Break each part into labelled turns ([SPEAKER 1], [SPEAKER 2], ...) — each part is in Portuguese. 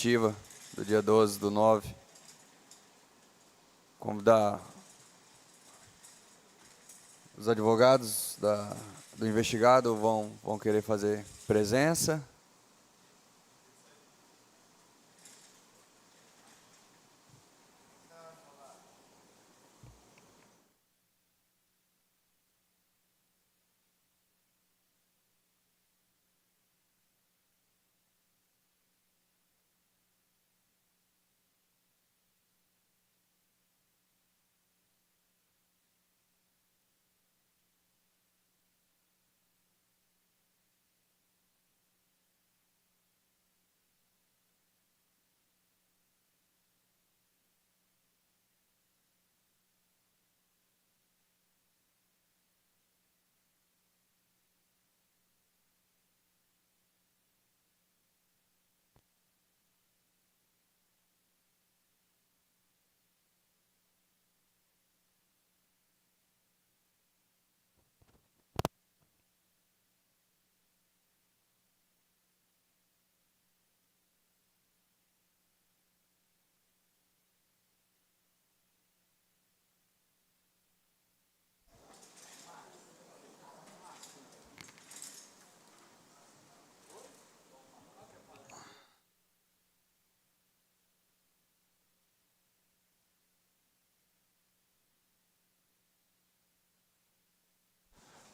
[SPEAKER 1] efetiva do dia 12/9. Convidar os advogados do investigado vão querer fazer presença.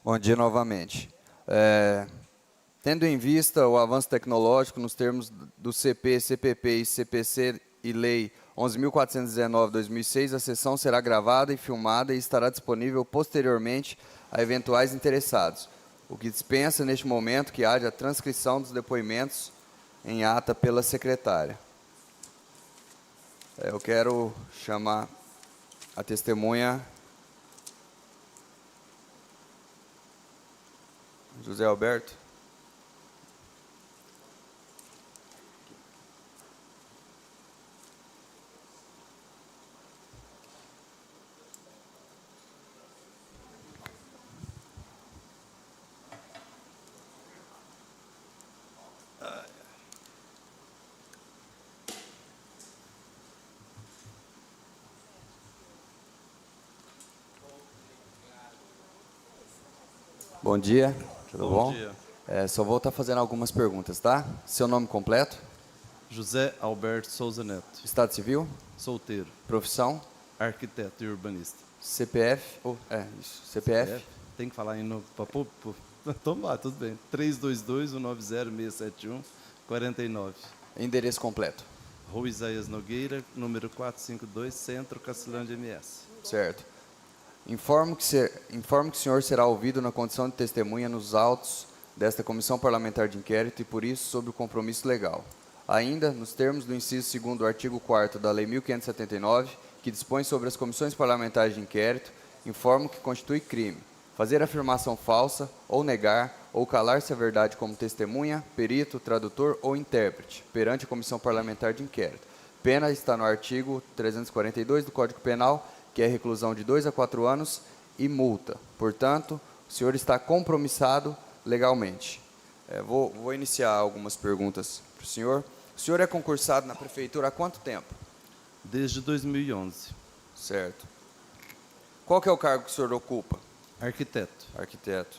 [SPEAKER 1] Bom dia novamente. Tendo em vista o avanço tecnológico nos termos do CP, CPP e CPC e Lei 11.419/2006, a sessão será gravada e filmada e estará disponível posteriormente a eventuais interessados, o que dispensa neste momento que haja a transcrição dos depoimentos em ata pela secretária. Eu quero chamar a testemunha José Alberto. Bom dia, tudo bom?
[SPEAKER 2] Bom dia.
[SPEAKER 1] Só vou estar fazendo algumas perguntas, tá? Seu nome completo?
[SPEAKER 2] José Alberto Souza Neto.
[SPEAKER 1] Estado civil?
[SPEAKER 2] Solteiro.
[SPEAKER 1] Profissão?
[SPEAKER 2] Arquiteto e urbanista.
[SPEAKER 1] CPF? Isso. CPF?
[SPEAKER 2] Tem que falar em novo. Então vai, tudo bem. 322-190-671-49.
[SPEAKER 1] Endereço completo?
[SPEAKER 2] Rua Isaías Nogueira, número 452, Centro, Cacilândia, MS.
[SPEAKER 1] Certo. Informo que o senhor será ouvido na condição de testemunha nos autos desta Comissão Parlamentar de Inquérito e, por isso, sob o compromisso legal. Ainda, nos termos do inciso 2º do artigo 4º da Lei 1579, que dispõe sobre as comissões parlamentares de inquérito, informo que constitui crime fazer afirmação falsa, ou negar, ou calar-se a verdade como testemunha, perito, tradutor ou intérprete, perante a Comissão Parlamentar de Inquérito. Pena está no artigo 342 do Código Penal, que é reclusão de 2 a 4 anos e multa. Portanto, o senhor está compromissado legalmente. Vou iniciar algumas perguntas para o senhor. O senhor é concursado na prefeitura há quanto tempo?
[SPEAKER 2] Desde 2011.
[SPEAKER 1] Certo. Qual que é o cargo que o senhor ocupa?
[SPEAKER 2] Arquiteto.
[SPEAKER 1] Arquiteto.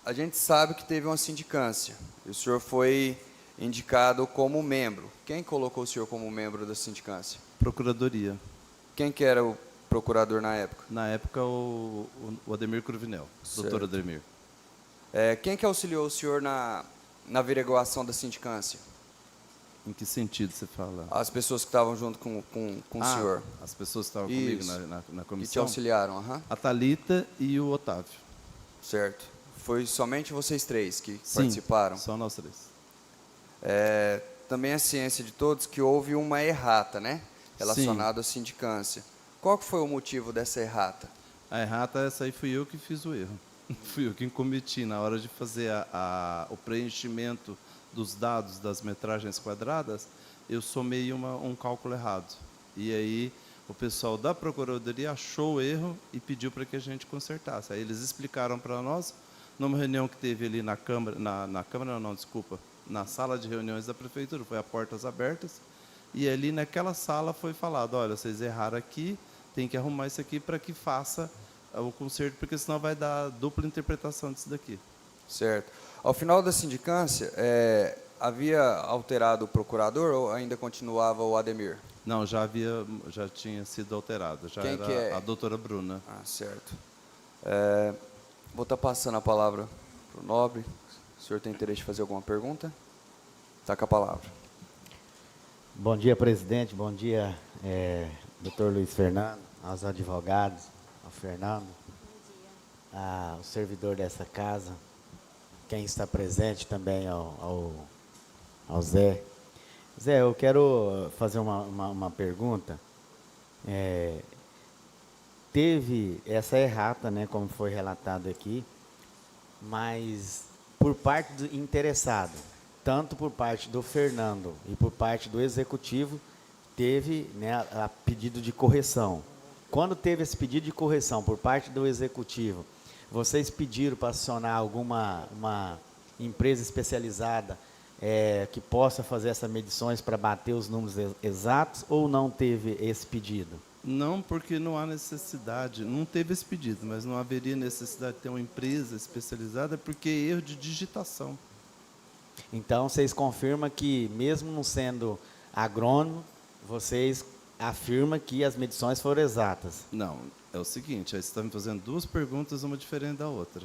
[SPEAKER 1] A gente sabe que teve uma sindicância. E o senhor foi indicado como membro. Quem colocou o senhor como membro da sindicância?
[SPEAKER 2] Procuradoria.
[SPEAKER 1] Quem que era o procurador na época?
[SPEAKER 2] Na época, o Ademir Cruvinel, doutor Ademir.
[SPEAKER 1] Quem que auxiliou o senhor na averiguação da sindicância?
[SPEAKER 2] Em que sentido você fala?
[SPEAKER 1] As pessoas que estavam junto com o senhor.
[SPEAKER 2] As pessoas que estavam comigo na comissão?
[SPEAKER 1] Que te auxiliaram, aham.
[SPEAKER 2] A Thalita e o Otávio.
[SPEAKER 1] Certo. Foi somente vocês três que participaram?
[SPEAKER 2] Só nós três.
[SPEAKER 1] Também é ciência de todos que houve uma errata, né? Relacionada à sindicância. Qual que foi o motivo dessa errata?
[SPEAKER 2] A errata, essa aí fui eu que fiz o erro. Fui eu que cometi na hora de fazer o preenchimento dos dados das metragens quadradas. Eu somei um cálculo errado. E aí o pessoal da Procuradoria achou o erro e pediu para que a gente consertasse. Aí eles explicaram para nós, numa reunião que teve ali na Câmara, na na sala de reuniões da prefeitura, foi a portas abertas, e ali naquela sala foi falado, olha, vocês erraram aqui, tem que arrumar isso aqui para que faça o conserto, porque senão vai dar dupla interpretação disso daqui.
[SPEAKER 1] Certo. Ao final da sindicância, havia alterado o procurador ou ainda continuava o Ademir?
[SPEAKER 2] Não, já tinha sido alterado, já
[SPEAKER 1] Quem
[SPEAKER 2] era
[SPEAKER 1] que é?
[SPEAKER 2] a doutora Bruna.
[SPEAKER 1] Ah, certo. Vou estar passando a palavra para o Nobre. O senhor tem interesse de fazer alguma pergunta? Está com a palavra.
[SPEAKER 3] Bom dia, presidente. Bom dia, doutor Luiz Fernando, aos advogados, ao Fernando, ao servidor dessa casa, quem está presente também ao Zé. Zé, eu quero fazer uma pergunta. Teve essa errata, né, como foi relatado aqui, mas por parte do interessado, tanto por parte do Fernando e por parte do executivo, teve, né, a pedido de correção. Quando teve esse pedido de correção por parte do executivo, vocês pediram para acionar uma empresa especializada que possa fazer essas medições para bater os números exatos, ou não teve esse pedido?
[SPEAKER 2] Não, porque não há necessidade, não teve esse pedido, mas não haveria necessidade de ter uma empresa especializada, porque é erro de digitação.
[SPEAKER 3] Então, vocês confirmam que, mesmo não sendo agrônomo, vocês afirmam que as medições foram exatas?
[SPEAKER 2] Não, é o seguinte, aí você está me fazendo duas perguntas, uma diferente da outra.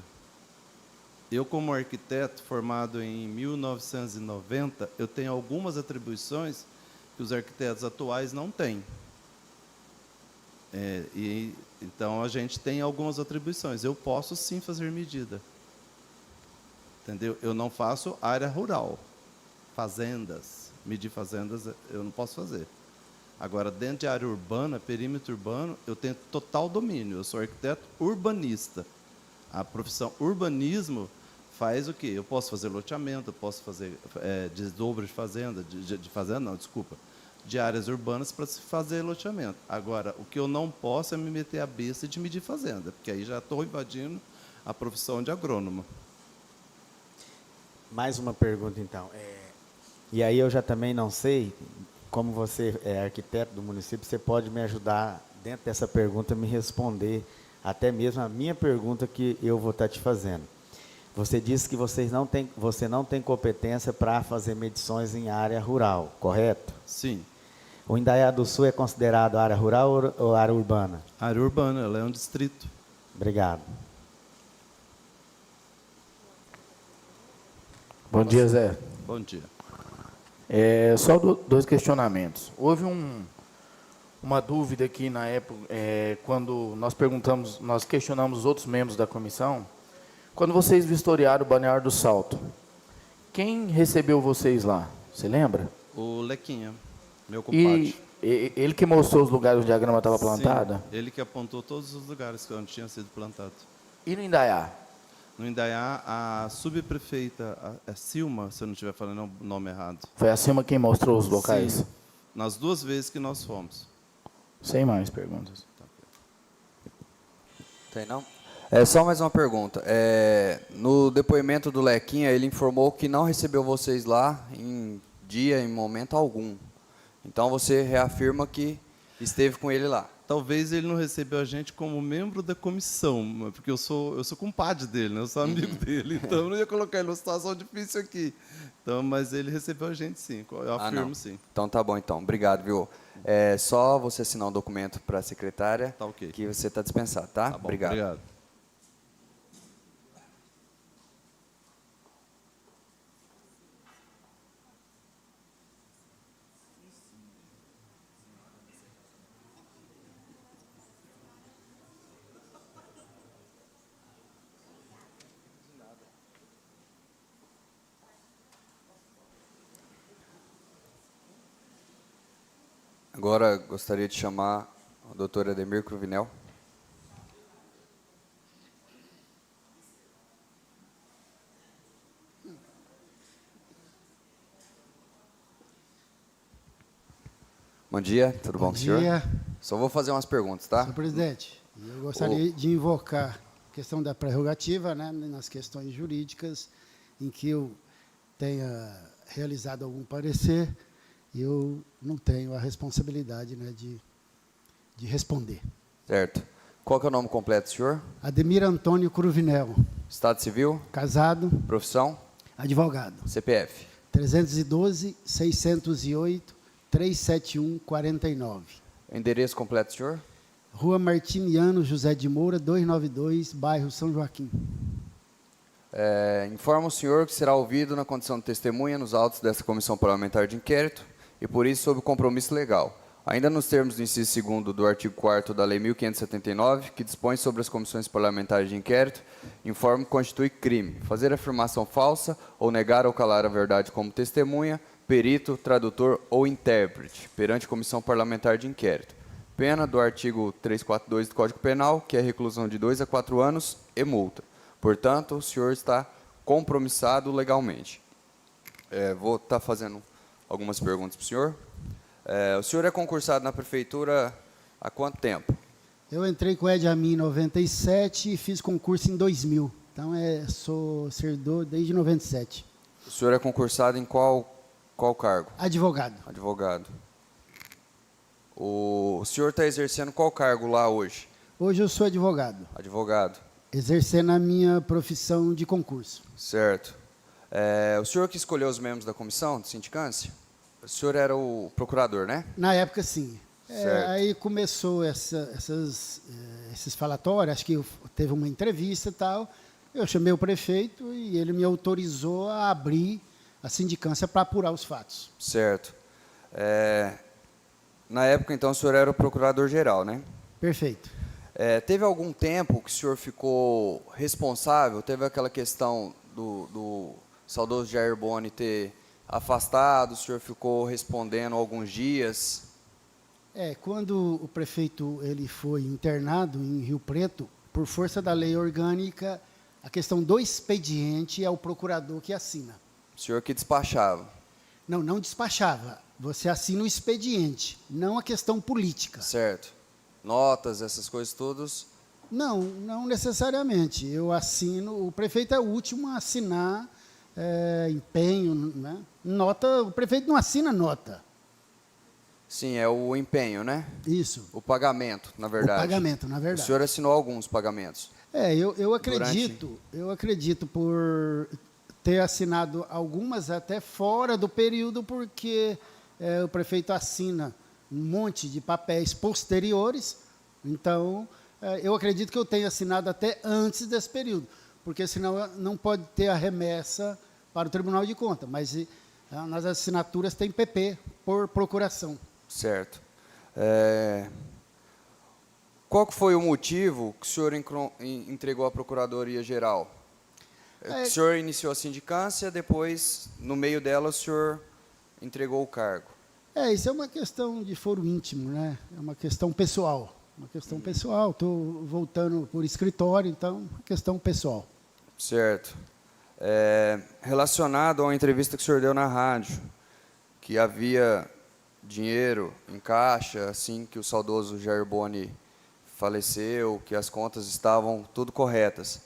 [SPEAKER 2] Eu, como arquiteto formado em 1990, eu tenho algumas atribuições que os arquitetos atuais não têm. Então, a gente tem algumas atribuições. Eu posso, sim, fazer medida. Entendeu? Eu não faço área rural, fazendas. Medir fazendas, eu não posso fazer. Agora, dentro de área urbana, perímetro urbano, eu tenho total domínio. Eu sou arquiteto urbanista. A profissão urbanismo faz o quê? Eu posso fazer loteamento, eu posso fazer desdobro de fazenda, de áreas urbanas para se fazer loteamento. Agora, o que eu não posso é me meter a besta de medir fazenda, porque aí já estou invadindo a profissão de agrônomo.
[SPEAKER 3] Mais uma pergunta, então. E aí eu já também não sei, como você é arquiteto do município, você pode me ajudar, dentro dessa pergunta, me responder até mesmo a minha pergunta que eu vou estar te fazendo. Você disse que você não tem competência para fazer medições em área rural, correto?
[SPEAKER 2] Sim.
[SPEAKER 3] O Indaiá do Sul é considerado área rural ou área urbana?
[SPEAKER 2] Área urbana, ela é um distrito.
[SPEAKER 3] Obrigado.
[SPEAKER 4] Bom dia, Zé.
[SPEAKER 2] Bom dia.
[SPEAKER 4] Só dois questionamentos. Houve uma dúvida aqui na época, quando nós questionamos os outros membros da comissão, quando vocês vistoriaram o Balneário do Salto, quem recebeu vocês lá? Você lembra?
[SPEAKER 2] O Lequinha, meu compadre.
[SPEAKER 4] E ele que mostrou os lugares onde a grama estava plantada?
[SPEAKER 2] Sim, ele que apontou todos os lugares onde tinha sido plantado.
[SPEAKER 4] E no Indaiá?
[SPEAKER 2] No Indaiá, a subprefeita, a Silma, se eu não estiver falando o nome errado.
[SPEAKER 4] Foi a Silma quem mostrou os locais?
[SPEAKER 2] Sim, nas duas vezes que nós fomos.
[SPEAKER 4] Sem mais perguntas.
[SPEAKER 1] Tem não? Só mais uma pergunta. No depoimento do Lequinha, ele informou que não recebeu vocês lá em momento algum. Então, você reafirma que esteve com ele lá.
[SPEAKER 2] Talvez ele não recebeu a gente como membro da comissão, porque eu sou compadre dele, né? Eu sou amigo dele, então eu não ia colocar ele numa situação difícil aqui. Então, mas ele recebeu a gente, sim. Eu afirmo, sim.
[SPEAKER 1] Então, tá bom, então. Obrigado, viu? Só você assinar um documento para a secretária,
[SPEAKER 2] Tá ok.
[SPEAKER 1] que você está dispensado, tá?
[SPEAKER 2] Tá bom, obrigado.
[SPEAKER 1] Agora, gostaria de chamar o doutor Ademir Cruvinel. Bom dia, tudo bom com o senhor?
[SPEAKER 5] Bom dia,
[SPEAKER 1] Só vou fazer umas perguntas, tá?
[SPEAKER 5] senhor presidente. Eu gostaria de invocar a questão da prerrogativa, né, nas questões jurídicas, em que eu tenha realizado algum parecer, eu não tenho a responsabilidade, né, de responder.
[SPEAKER 1] Certo. Qual que é o nome completo do senhor?
[SPEAKER 5] Ademir Antônio Cruvinel,
[SPEAKER 1] Estado civil?
[SPEAKER 5] casado,
[SPEAKER 1] Profissão?
[SPEAKER 5] advogado.
[SPEAKER 1] CPF?
[SPEAKER 5] 312-608-371-49.
[SPEAKER 1] Endereço completo do senhor?
[SPEAKER 5] Rua Martiniano José de Moura, 292, bairro São Joaquim.
[SPEAKER 1] Informa o senhor que será ouvido na condição de testemunha nos autos desta comissão parlamentar de inquérito e, por isso, sob compromisso legal. Ainda nos termos do inciso 2º do artigo 4º da Lei 1579, que dispõe sobre as comissões parlamentares de inquérito, informo que constitui crime fazer afirmação falsa ou negar ou calar a verdade como testemunha, perito, tradutor ou intérprete perante comissão parlamentar de inquérito. Pena do artigo 342 do Código Penal, que é reclusão de 2 a 4 anos e multa. Portanto, o senhor está compromissado legalmente. Vou estar fazendo algumas perguntas para o senhor. O senhor é concursado na prefeitura há quanto tempo?
[SPEAKER 5] Eu entrei com o EDAMI em 97 e fiz concurso em 2000. Então, sou servidor desde 97.
[SPEAKER 1] O senhor é concursado em qual cargo?
[SPEAKER 5] Advogado.
[SPEAKER 1] Advogado. O senhor está exercendo qual cargo lá hoje?
[SPEAKER 5] Hoje eu sou advogado,
[SPEAKER 1] Advogado.
[SPEAKER 5] exercendo a minha profissão de concurso.
[SPEAKER 1] Certo. O senhor que escolheu os membros da comissão de sindicância? O senhor era o procurador, né?
[SPEAKER 5] Na época, sim.
[SPEAKER 1] Certo.
[SPEAKER 5] Aí começou esses falatórios, acho que teve uma entrevista e tal. Eu chamei o prefeito e ele me autorizou a abrir a sindicância para apurar os fatos.
[SPEAKER 1] Certo. Na época, então, o senhor era o procurador-geral, né?
[SPEAKER 5] Perfeito.
[SPEAKER 1] Teve algum tempo que o senhor ficou responsável? Teve aquela questão do saudoso Jair Boni ter afastado, o senhor ficou respondendo alguns dias?
[SPEAKER 5] Quando o prefeito ele foi internado em Rio Preto, por força da lei orgânica, a questão do expediente é o procurador que assina.
[SPEAKER 1] O senhor que despachava?
[SPEAKER 5] Não despachava. Você assina o expediente, não a questão política.
[SPEAKER 1] Certo. Notas, essas coisas todas?
[SPEAKER 5] Não necessariamente. Eu assino, o prefeito é o último a assinar empenho, né? Nota, o prefeito não assina nota.
[SPEAKER 1] Sim, é o empenho, né?
[SPEAKER 5] Isso.
[SPEAKER 1] O pagamento, na verdade.
[SPEAKER 5] O pagamento, na verdade.
[SPEAKER 1] O senhor assinou alguns pagamentos?
[SPEAKER 5] Eu acredito por ter assinado algumas até fora do período, porque o prefeito assina um monte de papéis posteriores, então eu acredito que eu tenha assinado até antes desse período, porque senão não pode ter a remessa para o Tribunal de Contas, mas nas assinaturas tem PP por procuração.
[SPEAKER 1] Certo. Qual que foi o motivo que o senhor entregou à Procuradoria-Geral? O senhor iniciou a sindicância, depois, no meio dela, o senhor entregou o cargo.
[SPEAKER 5] Isso é uma questão de foro íntimo, né? É uma questão pessoal. Estou voltando por escritório, então, uma questão pessoal.
[SPEAKER 1] Certo. Relacionado a uma entrevista que o senhor deu na rádio, que havia dinheiro em caixa, assim que o saudoso Jair Boni faleceu, que as contas estavam tudo corretas.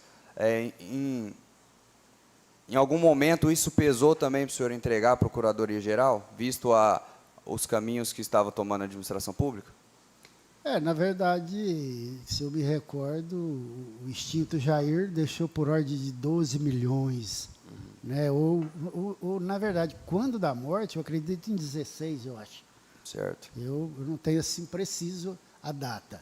[SPEAKER 1] Em algum momento isso pesou também para o senhor entregar à Procuradoria-Geral, visto os caminhos que estava tomando a administração pública?
[SPEAKER 5] Na verdade, se eu me recordo, o extinto Jair deixou por ordem de 12 milhões. Né? Ou, na verdade, quando da morte, eu acredito em 16, eu acho.
[SPEAKER 1] Certo.
[SPEAKER 5] Eu não tenho assim preciso a data.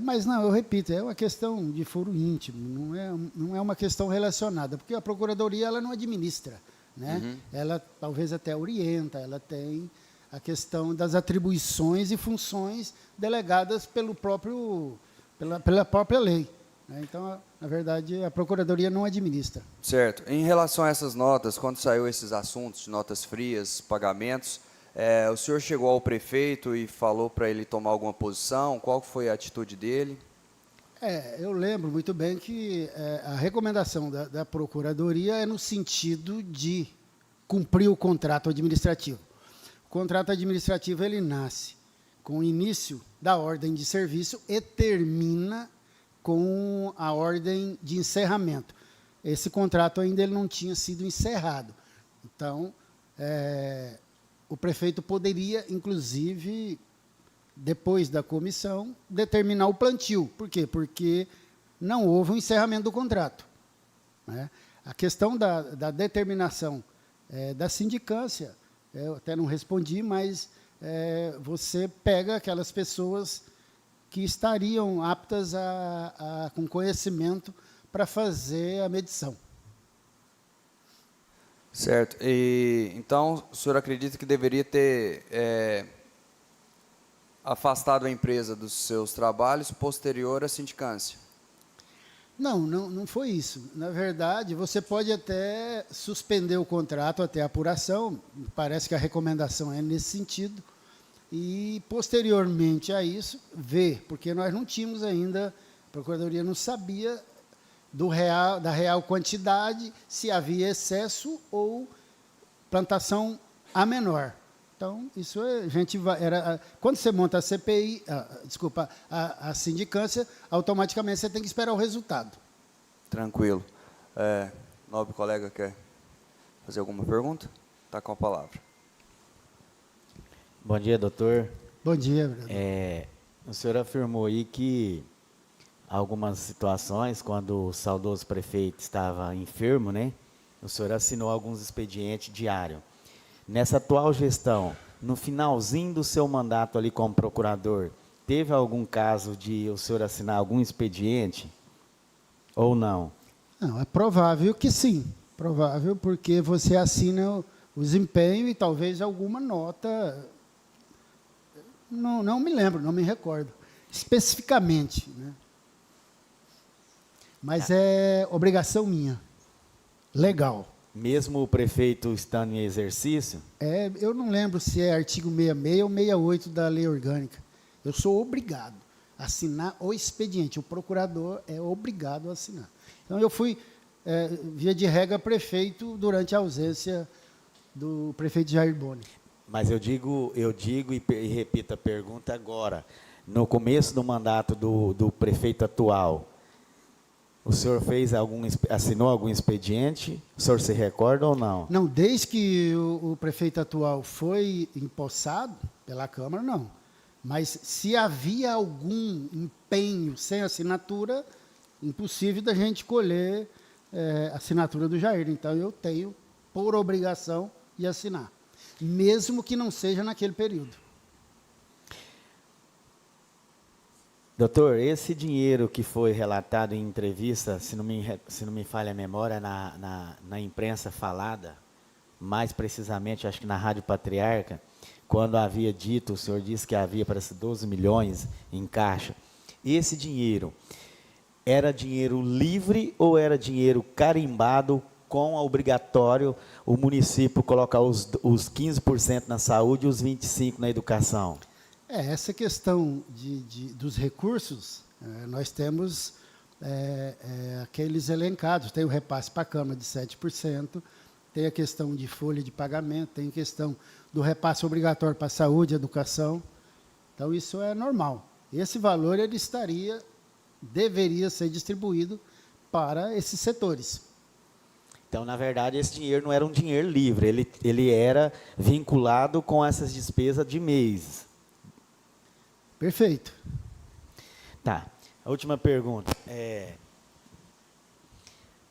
[SPEAKER 5] Mas não, eu repito, é uma questão de foro íntimo, não é uma questão relacionada, porque a Procuradoria ela não administra, né?
[SPEAKER 1] Uhum.
[SPEAKER 5] Ela talvez até orienta, ela tem a questão das atribuições e funções delegadas pela própria lei. Né? Então, na verdade, a Procuradoria não administra.
[SPEAKER 1] Certo. Em relação a essas notas, quando saiu esses assuntos de notas frias, pagamentos, o senhor chegou ao prefeito e falou para ele tomar alguma posição? Qual foi a atitude dele?
[SPEAKER 5] Eu lembro muito bem que a recomendação da Procuradoria é no sentido de cumprir o contrato administrativo. O contrato administrativo ele nasce com o início da ordem de serviço e termina com a ordem de encerramento. Esse contrato ainda ele não tinha sido encerrado. Então, o prefeito poderia, inclusive, depois da comissão, determinar o plantio. Por quê? Porque não houve um encerramento do contrato, né? A questão da determinação da sindicância, eu até não respondi, mas você pega aquelas pessoas que estariam aptas com conhecimento para fazer a medição.
[SPEAKER 1] Certo. E, então, o senhor acredita que deveria ter afastado a empresa dos seus trabalhos posterior à sindicância?
[SPEAKER 5] Não foi isso. Na verdade, você pode até suspender o contrato até a apuração, parece que a recomendação é nesse sentido, e, posteriormente a isso, ver, porque nós não tínhamos ainda, a Procuradoria não sabia da real quantidade, se havia excesso ou plantação a menor. Então, isso a gente quando você monta a CPI, a sindicância, automaticamente você tem que esperar o resultado.
[SPEAKER 1] Tranquilo. Nobre colega quer fazer alguma pergunta? Está com a palavra.
[SPEAKER 3] Bom dia, doutor.
[SPEAKER 5] Bom dia, vereador.
[SPEAKER 3] O senhor afirmou aí que algumas situações, quando o saudoso prefeito estava enfermo, né, o senhor assinou alguns expedientes diários. Nessa atual gestão, no finalzinho do seu mandato ali como procurador, teve algum caso de o senhor assinar algum expediente ou não?
[SPEAKER 5] Não, é provável que sim. Provável, porque você assina o desempenho e talvez alguma nota. Não me lembro, não me recordo especificamente, né? Mas é obrigação minha, legal.
[SPEAKER 3] Mesmo o prefeito estando em exercício?
[SPEAKER 5] Eu não lembro se é artigo 66 ou 68 da lei orgânica. Eu sou obrigado a assinar o expediente. O procurador é obrigado a assinar. Então, eu fui, via de regra, prefeito durante a ausência do prefeito Jair Boni.
[SPEAKER 3] Mas eu digo e repito a pergunta agora. No começo do mandato do prefeito atual, o senhor assinou algum expediente? O senhor se recorda ou não?
[SPEAKER 5] Não, desde que o prefeito atual foi empossado pela Câmara, não. Mas se havia algum empenho sem assinatura, impossível da gente colher a assinatura do Jair. Então, eu tenho, por obrigação, de assinar, mesmo que não seja naquele período.
[SPEAKER 3] Doutor, esse dinheiro que foi relatado em entrevista, se não me falha a memória, na imprensa falada, mais precisamente, acho que na Rádio Patriarca, quando havia dito, o senhor disse que havia, parece, 12 milhões em caixa. Esse dinheiro era dinheiro livre ou era dinheiro carimbado com a obrigatório o município colocar os 15% na saúde e os 25% na educação?
[SPEAKER 5] Essa questão dos recursos, nós temos aqueles elencados, tem o repasse para a Câmara de 7%, tem a questão de folha de pagamento, tem a questão do repasse obrigatório para a saúde e educação. Então, isso é normal. Esse valor deveria ser distribuído para esses setores.
[SPEAKER 3] Então, na verdade, esse dinheiro não era um dinheiro livre, ele era vinculado com essas despesas de mês.
[SPEAKER 5] Perfeito.
[SPEAKER 3] Tá. A última pergunta.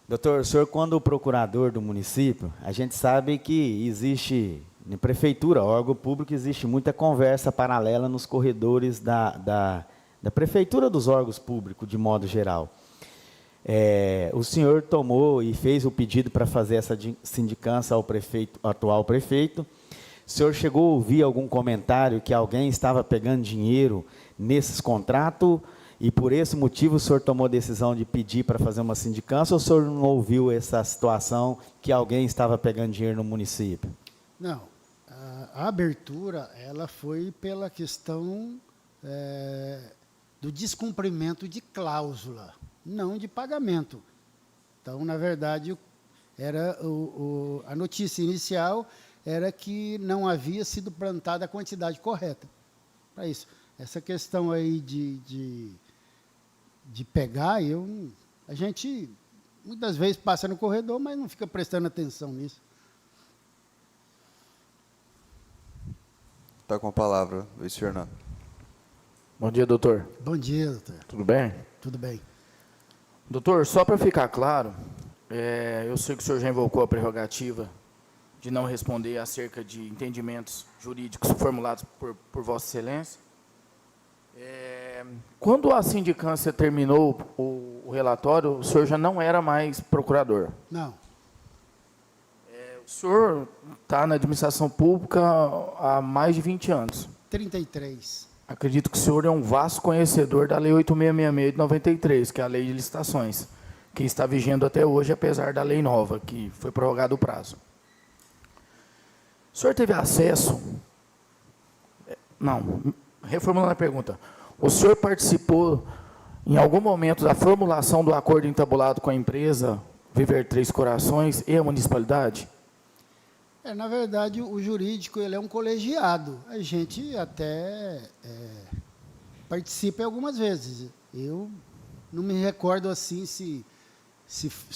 [SPEAKER 3] Doutor, o senhor, quando procurador do município, a gente sabe que existe, na prefeitura, órgão público, existe muita conversa paralela nos corredores da prefeitura, dos órgãos públicos, de modo geral. O senhor tomou e fez o pedido para fazer essa sindicância ao atual prefeito. O senhor chegou a ouvir algum comentário que alguém estava pegando dinheiro nesses contratos e por esse motivo o senhor tomou a decisão de pedir para fazer uma sindicância ou o senhor não ouviu essa situação que alguém estava pegando dinheiro no município?
[SPEAKER 5] Não. A abertura ela foi pela questão do descumprimento de cláusula, não de pagamento. Então, na verdade, a notícia inicial era que não havia sido plantada a quantidade correta. Para isso, essa questão aí de pegar, a gente muitas vezes passa no corredor, mas não fica prestando atenção nisso.
[SPEAKER 1] Está com a palavra, Luiz Fernando.
[SPEAKER 4] Bom dia, doutor.
[SPEAKER 5] Bom dia, doutor.
[SPEAKER 4] Tudo bem?
[SPEAKER 5] Tudo bem.
[SPEAKER 4] Doutor, só para ficar claro, eu sei que o senhor já invocou a prerrogativa de não responder acerca de entendimentos jurídicos formulados por Vossa Excelência. Quando a sindicância terminou o relatório, o senhor já não era mais procurador.
[SPEAKER 5] Não.
[SPEAKER 4] O senhor está na administração pública há mais de 20 anos.
[SPEAKER 5] 33.
[SPEAKER 4] Acredito que o senhor é um vasto conhecedor da Lei 8666 de 93, que é a Lei de Licitações, que está vigendo até hoje, apesar da lei nova, que foi prorrogado o prazo. O senhor teve acesso... Não, reformulando a pergunta. O senhor participou, em algum momento, da formulação do acordo entabulado com a empresa Viver Três Corações e a municipalidade?
[SPEAKER 5] Na verdade, o jurídico ele é um colegiado. A gente até participa algumas vezes. Eu não me recordo assim se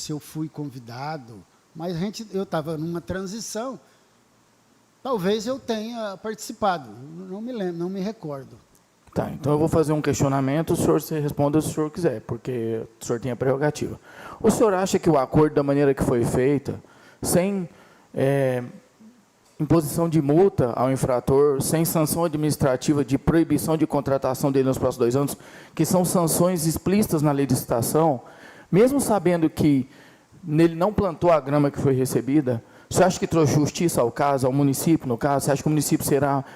[SPEAKER 5] eu fui convidado, mas eu estava numa transição. Talvez eu tenha participado. Não me lembro, não me recordo.
[SPEAKER 4] Tá, então eu vou fazer um questionamento, o senhor se responda se o senhor quiser, porque o senhor tem a prerrogativa. O senhor acha que o acordo, da maneira que foi feita, sem imposição de multa ao infrator, sem sanção administrativa de proibição de contratação dele nos próximos 2 anos, que são sanções explícitas na lei de licitação, mesmo sabendo que nele não plantou a grama que foi recebida, você acha que trouxe justiça ao caso, ao município, no caso? Você acha que o município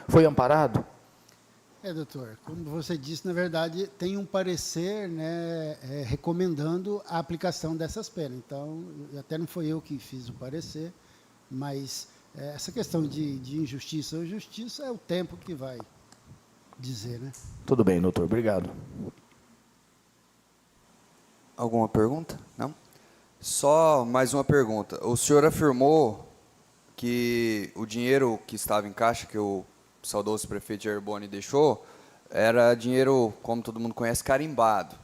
[SPEAKER 4] foi amparado?
[SPEAKER 5] Doutor, como você disse, na verdade, tem um parecer, né, recomendando a aplicação dessas penas. Então, até não foi eu que fiz o parecer, mas essa questão de injustiça ou justiça é o tempo que vai dizer, né?
[SPEAKER 4] Tudo bem, doutor. Obrigado.
[SPEAKER 1] Alguma pergunta? Não? Só mais uma pergunta. O senhor afirmou que o dinheiro que estava em caixa, que o saudoso prefeito Jair Boni deixou, era dinheiro, como todo mundo conhece, carimbado.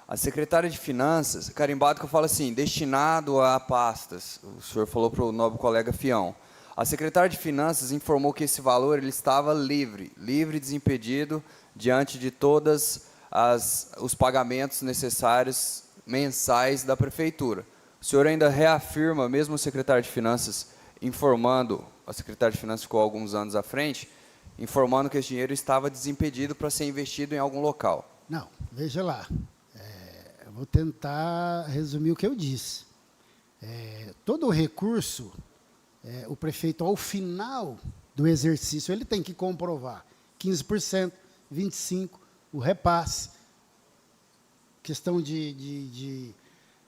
[SPEAKER 1] A secretária de Finanças, carimbado que eu falo assim, destinado a pastas, o senhor falou para o nobre colega Fião. A secretária de Finanças informou que esse valor ele estava livre e desimpedido diante de todos os pagamentos necessários mensais da prefeitura. O senhor ainda reafirma, mesmo o secretário de Finanças informando, a secretária de Finanças ficou alguns anos à frente, informando que esse dinheiro estava desimpedido para ser investido em algum local.
[SPEAKER 5] Não, veja lá. Eu vou tentar resumir o que eu disse. Todo o recurso, o prefeito, ao final do exercício, ele tem que comprovar 15%, 25%, o repasse, questão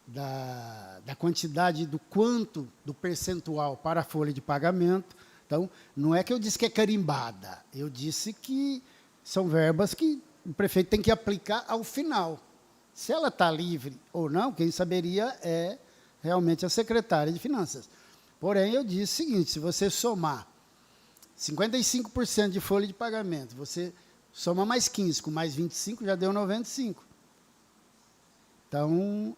[SPEAKER 5] da quantidade do quanto do percentual para a folha de pagamento. Então, não é que eu disse que é carimbada, eu disse que são verbas que o prefeito tem que aplicar ao final. Se ela está livre ou não, quem saberia é realmente a secretária de Finanças. Porém, eu disse o seguinte, se você somar 55% de folha de pagamento, você soma mais 15, com mais 25, já deu 95. Então,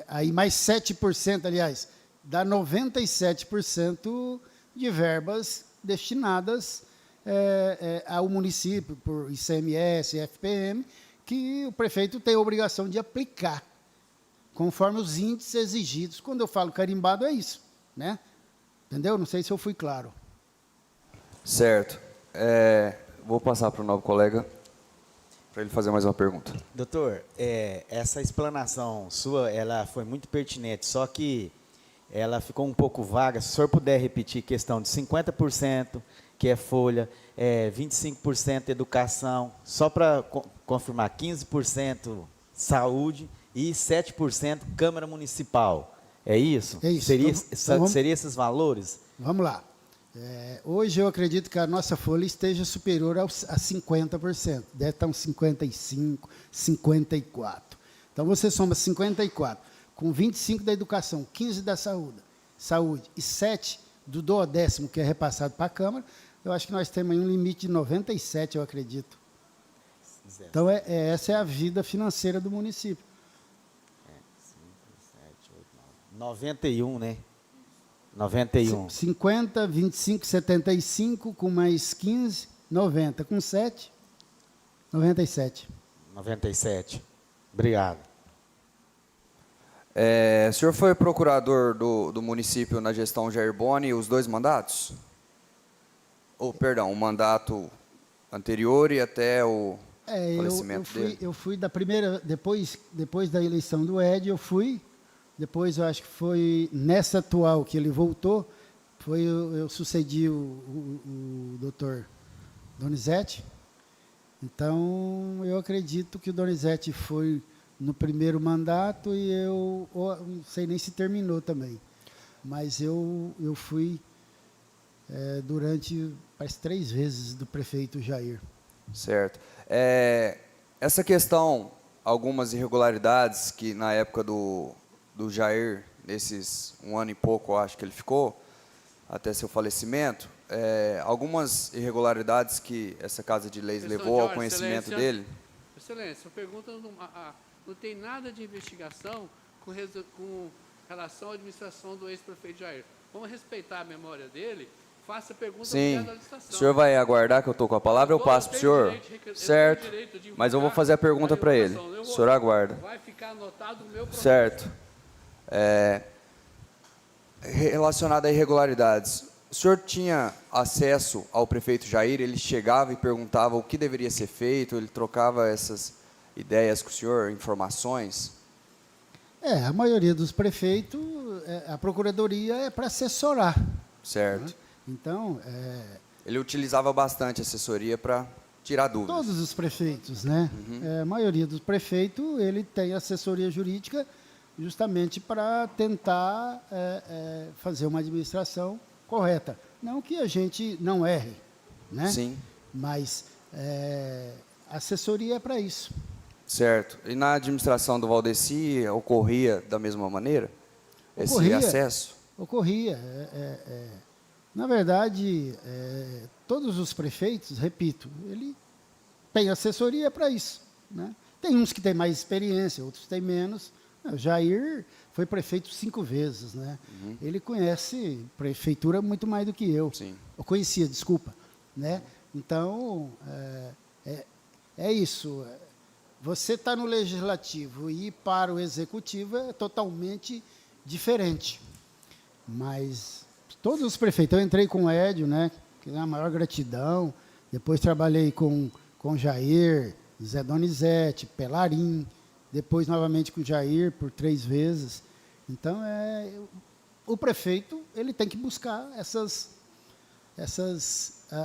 [SPEAKER 5] aí mais 7%, aliás, dá 97% de verbas destinadas ao município, por ICMS, FPM, que o prefeito tem a obrigação de aplicar, conforme os índices exigidos. Quando eu falo carimbado, é isso, né? Entendeu? Não sei se eu fui claro.
[SPEAKER 1] Certo. Vou passar para o novo colega, para ele fazer mais uma pergunta.
[SPEAKER 3] Doutor, essa explanação sua, ela foi muito pertinente, só que ela ficou um pouco vaga. Se o senhor puder repetir, questão de 50%, que é folha, 25% educação, só para confirmar, 15% saúde e 7% Câmara Municipal. É isso?
[SPEAKER 5] É isso.
[SPEAKER 3] Seria esses valores?
[SPEAKER 5] Vamos lá. Hoje eu acredito que a nossa folha esteja superior a 50%. Deve estar uns 55%, 54%. Então, você soma 54%, com 25% da educação, 15% da saúde e 7% do duodécimo, que é repassado para a Câmara, eu acho que nós temos aí um limite de 97%, eu acredito. Então, essa é a vida financeira do município.
[SPEAKER 3] 5, 7, 8, 9. 91, né? 91.
[SPEAKER 5] 50, 25, 75, com mais 15, 90. Com 7, 97.
[SPEAKER 3] 97. Obrigado.
[SPEAKER 1] O senhor foi procurador do município na gestão Jair Boni os 2 mandatos? Perdão, o mandato anterior e até o falecimento dele?
[SPEAKER 5] Eu fui da primeira, depois da eleição do Ed, eu fui. Depois, eu acho que foi nessa atual que ele voltou, eu sucedi o doutor Donizete. Então, eu acredito que o Donizete foi no primeiro mandato e eu não sei nem se terminou também. Mas eu fui durante, parece, 3 vezes do prefeito Jair.
[SPEAKER 1] Certo. Essa questão, algumas irregularidades que na época do Jair, nesses 1 ano e pouco, eu acho que ele ficou, até seu falecimento, algumas irregularidades que essa Casa de Leis levou ao conhecimento dele?
[SPEAKER 6] Excelência, a pergunta não tem nada de investigação com relação à administração do ex-prefeito Jair. Vamos respeitar a memória dele. Faça a pergunta
[SPEAKER 1] Sim,
[SPEAKER 6] da licitação.
[SPEAKER 1] o senhor vai aguardar que eu estou com a palavra, eu passo para o senhor? Certo, mas eu vou fazer a pergunta para ele. O senhor aguarda.
[SPEAKER 6] Vai ficar anotado no meu processo.
[SPEAKER 1] Certo. Relacionado a irregularidades, o senhor tinha acesso ao prefeito Jair? Ele chegava e perguntava o que deveria ser feito, ele trocava essas ideias com o senhor, informações?
[SPEAKER 5] A maioria dos prefeitos, a procuradoria é para assessorar.
[SPEAKER 1] Certo.
[SPEAKER 5] Né? Então,
[SPEAKER 1] ele utilizava bastante assessoria para tirar dúvidas.
[SPEAKER 5] todos os prefeitos, né? A maioria dos prefeitos, ele tem assessoria jurídica justamente para tentar fazer uma administração correta. Não que a gente não erre, né?
[SPEAKER 1] Sim.
[SPEAKER 5] Mas a assessoria é para isso.
[SPEAKER 1] Certo. E na administração do Valdeci ocorria da mesma maneira? Esse acesso?
[SPEAKER 5] Ocorria. Na verdade, todos os prefeitos, repito, ele tem assessoria para isso, né? Tem uns que têm mais experiência, outros têm menos. O Jair foi prefeito 5 vezes, né? Ele conhece prefeitura muito mais do que eu.
[SPEAKER 1] Sim.
[SPEAKER 5] Eu conhecia, desculpa, né? Então, é isso. Você está no legislativo e ir para o executivo é totalmente diferente. Mas todos os prefeitos, eu entrei com o Édio, né? Que é a maior gratidão. Depois trabalhei com Jair, Zé Donizete, Pelarim. Depois, novamente, com o Jair, por 3 vezes. Então, o prefeito ele tem que buscar essas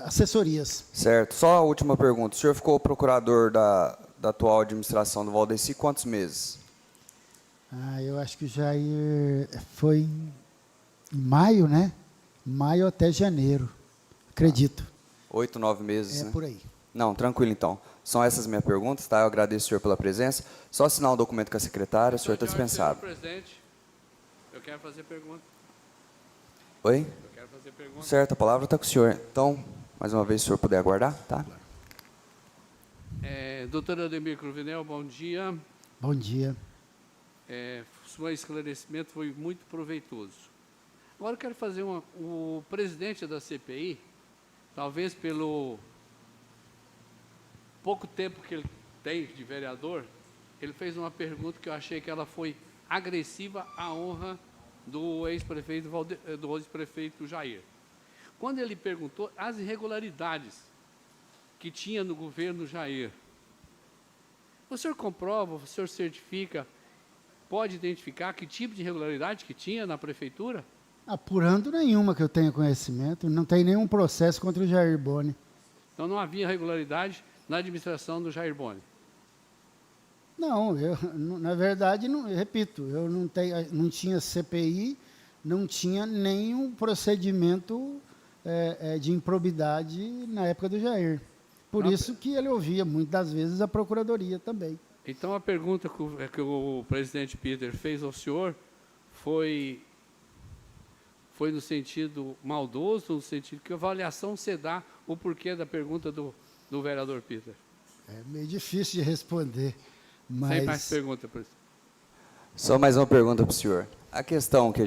[SPEAKER 5] assessorias.
[SPEAKER 1] Certo. Só a última pergunta. O senhor ficou procurador da atual administração do Valdeci quantos meses?
[SPEAKER 5] Eu acho que o Jair foi em maio, né? Maio até janeiro, acredito.
[SPEAKER 1] 8, 9 meses, né?
[SPEAKER 5] Por aí.
[SPEAKER 1] Não, tranquilo então. São essas minhas perguntas, tá? Eu agradeço o senhor pela presença. Só assinar um documento com a secretária, o senhor está dispensado.
[SPEAKER 6] Senhor presidente, eu quero fazer pergunta.
[SPEAKER 1] Oi?
[SPEAKER 6] Eu quero fazer pergunta.
[SPEAKER 1] Certo, a palavra está com o senhor. Então, mais uma vez, se o senhor puder aguardar, tá?
[SPEAKER 6] Doutor Ademir Cruvinel, bom dia.
[SPEAKER 5] Bom dia.
[SPEAKER 6] Seu esclarecimento foi muito proveitoso. Agora eu quero fazer o presidente da CPI, talvez pelo pouco tempo que ele tem de vereador, ele fez uma pergunta que eu achei que ela foi agressiva à honra do ex-prefeito Jair. Quando ele perguntou as irregularidades que tinha no governo Jair, o senhor comprova, o senhor certifica, pode identificar que tipo de irregularidade que tinha na prefeitura?
[SPEAKER 5] Apurando nenhuma que eu tenha conhecimento, não tem nenhum processo contra o Jair Boni.
[SPEAKER 6] Então não havia irregularidade na administração do Jair Boni?
[SPEAKER 5] Não, na verdade, repito, eu não tinha CPI, não tinha nenhum procedimento de improbidade na época do Jair. Por isso que ele ouvia, muitas das vezes, a Procuradoria também.
[SPEAKER 6] Então, a pergunta que o presidente Peter fez ao senhor foi no sentido maldoso, no sentido que avaliação você dá o porquê da pergunta do vereador Peter?
[SPEAKER 5] É meio difícil de responder, mas...
[SPEAKER 6] Sem mais pergunta, presidente.
[SPEAKER 1] Só mais uma pergunta para o senhor. A questão que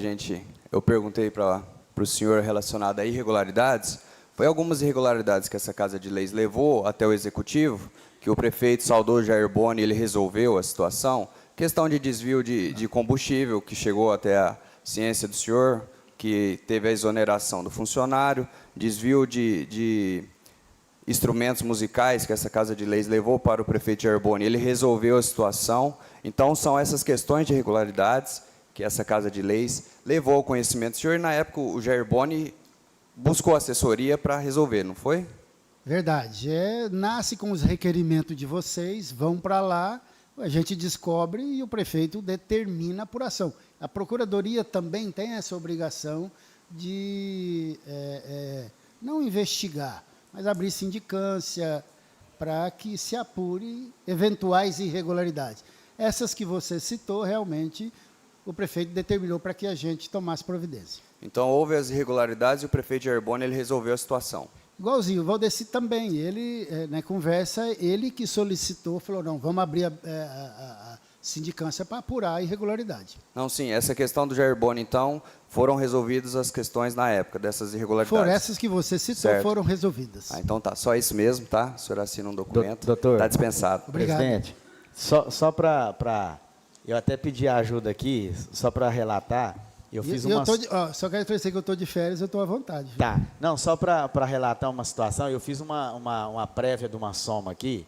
[SPEAKER 1] eu perguntei para para o senhor relacionada a irregularidades. Foi algumas irregularidades que essa Casa de Leis levou até o Executivo, que o prefeito saudoso Jair Boni ele resolveu a situação. Questão de desvio de combustível, que chegou até a ciência do senhor, que teve a exoneração do funcionário, desvio de instrumentos musicais que essa Casa de Leis levou para o prefeito Jair Boni, ele resolveu a situação. Então, são essas questões de irregularidades que essa Casa de Leis levou ao conhecimento do senhor, e na época o Jair Boni buscou assessoria para resolver, não foi?
[SPEAKER 5] Verdade. Nasce com os requerimentos de vocês, vão para lá, a gente descobre e o prefeito determina a apuração. A Procuradoria também tem essa obrigação de não investigar, mas abrir sindicância para que se apure eventuais irregularidades. Essas que você citou, realmente, o prefeito determinou para que a gente tomasse providência.
[SPEAKER 1] Então, houve as irregularidades e o prefeito Jair Boni ele resolveu a situação.
[SPEAKER 5] Igualzinho, o Valdeci também, ele, na conversa, ele que solicitou, falou, não, vamos abrir a sindicância para apurar a irregularidade.
[SPEAKER 1] Não, sim, essa questão do Jair Boni, então, foram resolvidas as questões na época dessas irregularidades.
[SPEAKER 5] Foram essas que você citou,
[SPEAKER 1] certo.
[SPEAKER 5] Foram resolvidas.
[SPEAKER 1] Então tá, só isso mesmo, tá? O senhor assina um documento,
[SPEAKER 3] Doutor,
[SPEAKER 1] está dispensado.
[SPEAKER 5] Obrigado.
[SPEAKER 3] Presidente, só para... Eu até pedi ajuda aqui, só para relatar. Eu fiz uma...
[SPEAKER 5] Só quero dizer que eu estou de férias, eu estou à vontade. Viu?
[SPEAKER 3] Tá. Não, só para relatar uma situação, eu fiz uma prévia de uma soma aqui.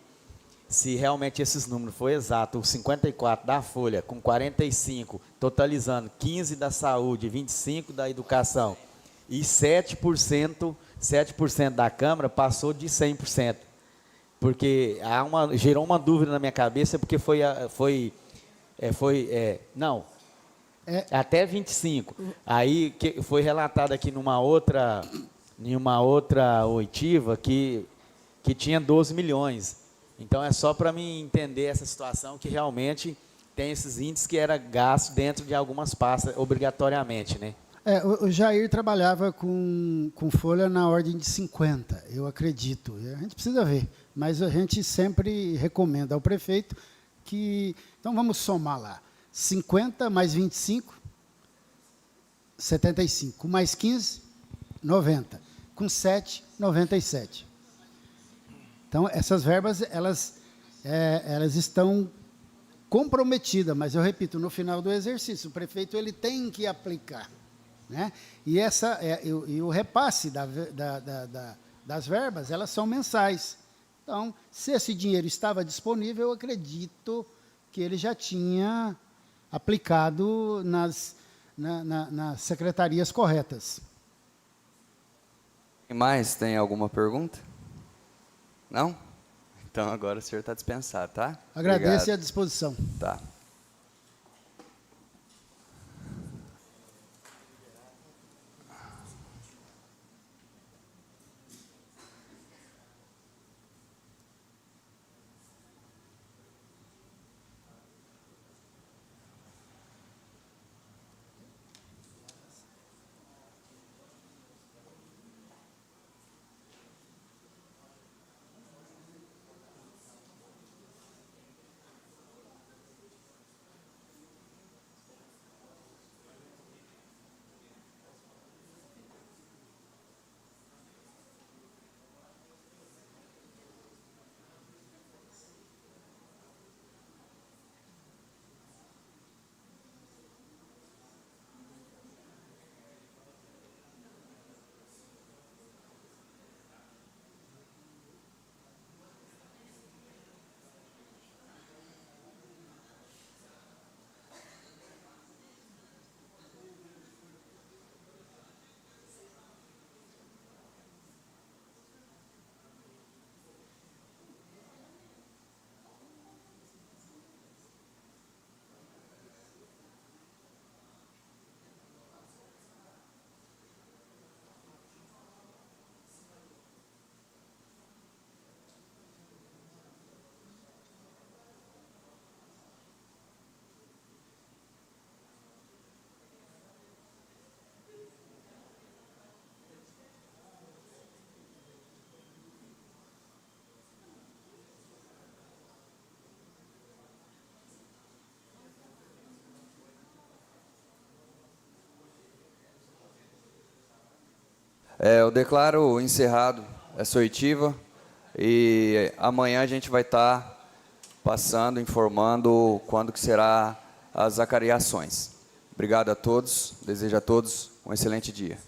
[SPEAKER 3] Se realmente esses números for exato, o 54 da Folha, com 45, totalizando 15 da saúde, 25 da educação e 7% da Câmara, passou de 100%. Porque gerou uma dúvida na minha cabeça, porque até 25. Aí que foi relatado aqui numa outra oitiva que tinha 12 milhões. Então é só para mim entender essa situação, que realmente tem esses índices que era gasto dentro de algumas pastas obrigatoriamente, né?
[SPEAKER 5] O Jair trabalhava com folha na ordem de 50, eu acredito. A gente precisa ver, mas a gente sempre recomenda ao prefeito que... Então, vamos somar lá. 50 mais 25, 75. Com mais 15, 90. Com 7, 97. Então, essas verbas, elas estão comprometidas, mas eu repito, no final do exercício, o prefeito ele tem que aplicar. Né? E o repasse das verbas, elas são mensais. Então, se esse dinheiro estava disponível, eu acredito que ele já tinha aplicado nas secretarias corretas.
[SPEAKER 1] Quem mais tem alguma pergunta? Não? Então agora o senhor está dispensado, tá?
[SPEAKER 5] Agradeço
[SPEAKER 1] Obrigado.
[SPEAKER 5] e à disposição.
[SPEAKER 1] Tá. Eu declaro encerrado essa oitiva e amanhã a gente vai estar passando, informando quando que será as acariações. Obrigado a todos, desejo a todos um excelente dia.